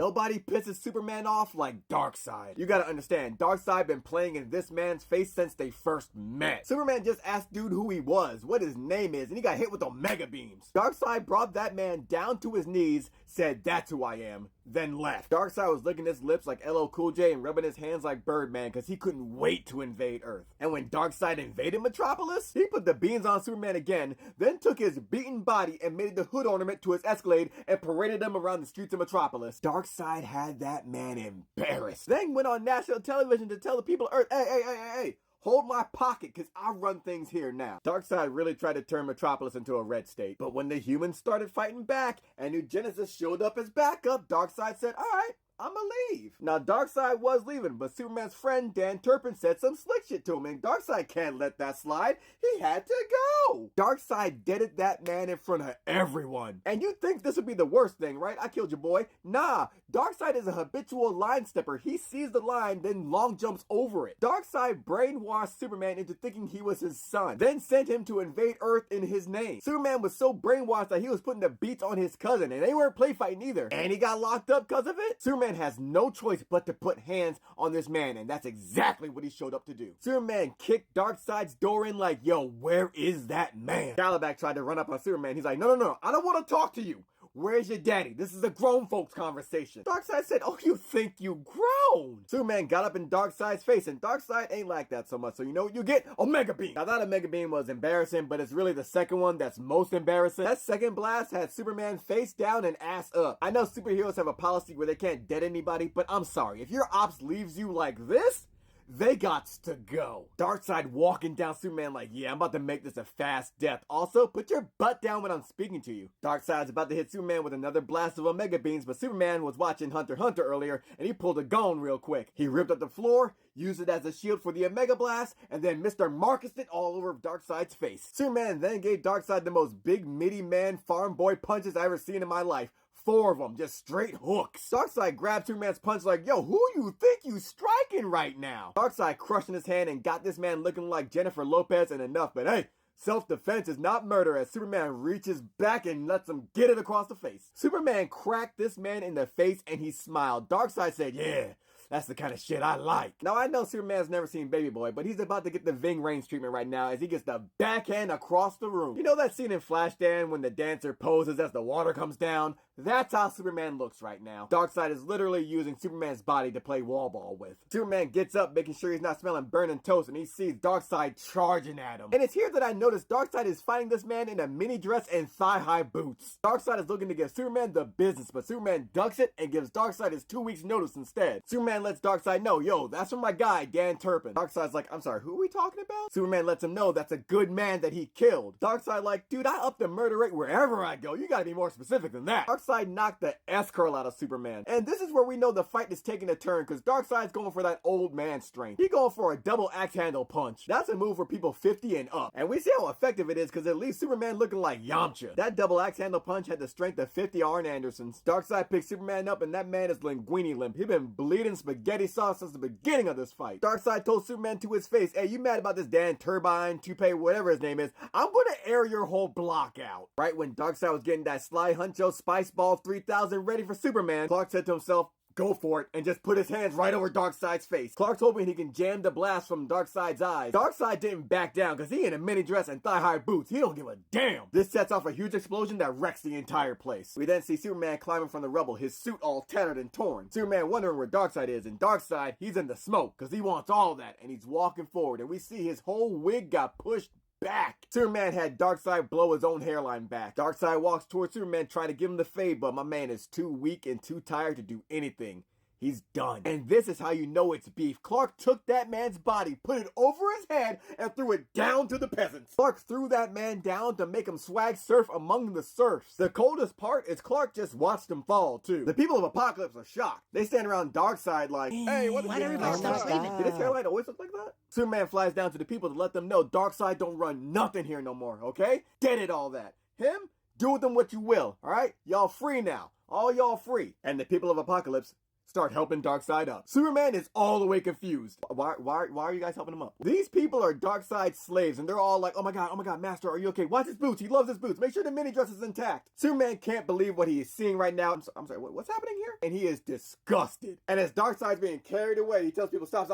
Nobody pisses Superman off like Darkseid. You gotta understand, Darkseid been playing in this man's face since they first met. Superman just asked dude who he was, what his name is, and he got hit with Omega beams. Darkseid brought that man down to his knees, said, "That's who I am," then left. Darkseid was licking his lips like LL Cool J and rubbing his hands like Birdman because he couldn't wait to invade Earth. And when Darkseid invaded Metropolis, he put the beans on Superman again, then took his beaten body and made the hood ornament to his Escalade and paraded him around the streets of Metropolis. Darkseid had that man embarrassed. Then went on national television to tell the people of Earth, hey, hold my pocket, because I run things here now. Darkseid really tried to turn Metropolis into a red state. But when the humans started fighting back and New Genesis showed up as backup, Darkseid said, alright, I'ma leave. Now, Darkseid was leaving, but Superman's friend Dan Turpin said some slick shit to him, and Darkseid can't let that slide. He had to go. Darkseid deaded that man in front of everyone. And you think this would be the worst thing, right? I killed your boy. Nah, Darkseid is a habitual line stepper. He sees the line, then long jumps over it. Darkseid brainwashed Superman into thinking he was his son, then sent him to invade Earth in his name. Superman was so brainwashed that he was putting the beats on his cousin, and they weren't play fighting either. And he got locked up because of it. Superman has no choice but to put hands on this man, and that's exactly what he showed up to do. Superman kicked Darkseid's door in like, yo, where is that man? Calabac tried to run up on Superman. He's like, no, I don't want to talk to you. Where's your daddy? This is a grown folks conversation. Darkseid said, oh, you think you grown? Superman got up in Darkseid's face, and Darkseid ain't like that so much, so you know what you get? Omega Beam. Now, that Omega Beam was embarrassing, but it's really the second one that's most embarrassing. That second blast had Superman face down and ass up. I know superheroes have a policy where they can't dead anybody, but I'm sorry. If your ops leaves you like this, they gots to go. Darkseid walking down Superman like, yeah, I'm about to make this a fast death. Also, put your butt down when I'm speaking to you. Darkseid's about to hit Superman with another blast of Omega Beams, but Superman was watching Hunter x Hunter earlier, and he pulled a gun real quick. He ripped up the floor, used it as a shield for the Omega Blast, and then Mr. Marcused it all over Darkseid's face. Superman then gave Darkseid the most big, meaty man, farm boy punches I ever seen in my life. 4 of them, just straight hooks. Darkseid grabbed Superman's punch like, yo, who you think you striking right now? Darkseid crushed in his hand and got this man looking like Jennifer Lopez and enough, but hey, self-defense is not murder as Superman reaches back and lets him get it across the face. Superman cracked this man in the face and he smiled. Darkseid said, yeah, that's the kind of shit I like. Now, I know Superman's never seen Baby Boy, but he's about to get the Ving Rhames treatment right now as he gets the backhand across the room. You know that scene in Flashdance when the dancer poses as the water comes down? That's how Superman looks right now. Darkseid is literally using Superman's body to play wall ball with. Superman gets up, making sure he's not smelling burning toast, and he sees Darkseid charging at him. And it's here that I notice Darkseid is fighting this man in a mini dress and thigh-high boots. Darkseid is looking to give Superman the business, but Superman ducks it and gives Darkseid his 2 weeks notice instead. Superman lets Darkseid know, yo, that's from my guy, Dan Turpin. Darkseid's like, I'm sorry, who are we talking about? Superman lets him know that's a good man that he killed. Darkseid like, dude, I up the murder rate wherever I go. You gotta be more specific than that. Darkseid knocked the S-curl out of Superman. And this is where we know the fight is taking a turn, because Darkseid's going for that old man strength. He going for a double axe handle punch. That's a move for people 50 and up. And we see how effective it is, because it leaves Superman looking like Yamcha. That double axe handle punch had the strength of 50 Arn Andersons. Darkseid picks Superman up, and that man is linguini limp. He been bleeding spaghetti sauce since the beginning of this fight. Darkseid told Superman to his face, hey, you mad about this Dan Turbine, Toupee, whatever his name is? I'm gonna air your whole block out. Right when Darkseid was getting that Sly Huncho Spice Ball 3000 ready for Superman, Clark said to himself, go for it, and just put his hands right over Darkseid's face. Clark's hoping he can jam the blast from Darkseid's eyes. Darkseid didn't back down because he in a mini dress and thigh-high boots. He don't give a damn. This sets off a huge explosion that wrecks the entire place. We then see Superman climbing from the rubble, his suit all tattered and torn. Superman wondering where Darkseid is, and Darkseid, he's in the smoke because he wants all that, and he's walking forward, and we see his whole wig got pushed back. Superman had Darkseid blow his own hairline back. Darkseid walks towards Superman trying to give him the fade, but my man is too weak and too tired to do anything. He's done. And this is how you know it's beef. Clark took that man's body, put it over his head, and threw it down to the peasants. Clark threw that man down to make him swag surf among the serfs. The coldest part is Clark just watched him fall, too. The people of Apokolips are shocked. They stand around Darkseid like, hey, what is Why'd everybody stop sleeping? Did his hairline always look like that? Superman flies down to the people to let them know Darkseid don't run nothing here no more, okay? Dead it all that. Him? Do with them what you will, alright? Y'all free now. All y'all free. And the people of Apokolips start helping Darkseid up. Superman is all the way confused. Why are you guys helping him up? These people are Darkseid's slaves, and they're all like, oh my god, master, are you okay? Watch his boots, he loves his boots. Make sure the mini dress is intact. Superman can't believe what he is seeing right now. I'm sorry, what's happening here? And he is disgusted. And as Darkseid's being carried away, he tells people, stop.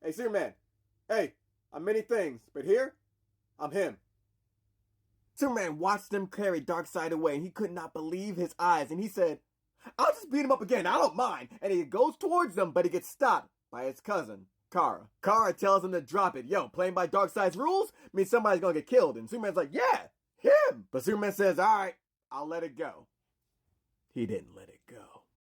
Hey, Superman, hey, I'm many things, but here, I'm him. Superman watched them carry Darkseid away, and he could not believe his eyes, and he said, I'll just beat him up again, I don't mind. And he goes towards them, but he gets stopped by his cousin, Kara. Kara tells him to drop it. Yo, playing by Darkseid's rules means somebody's gonna get killed. And Superman's like, yeah, him. But Superman says, all right, I'll let it go. He didn't let it go.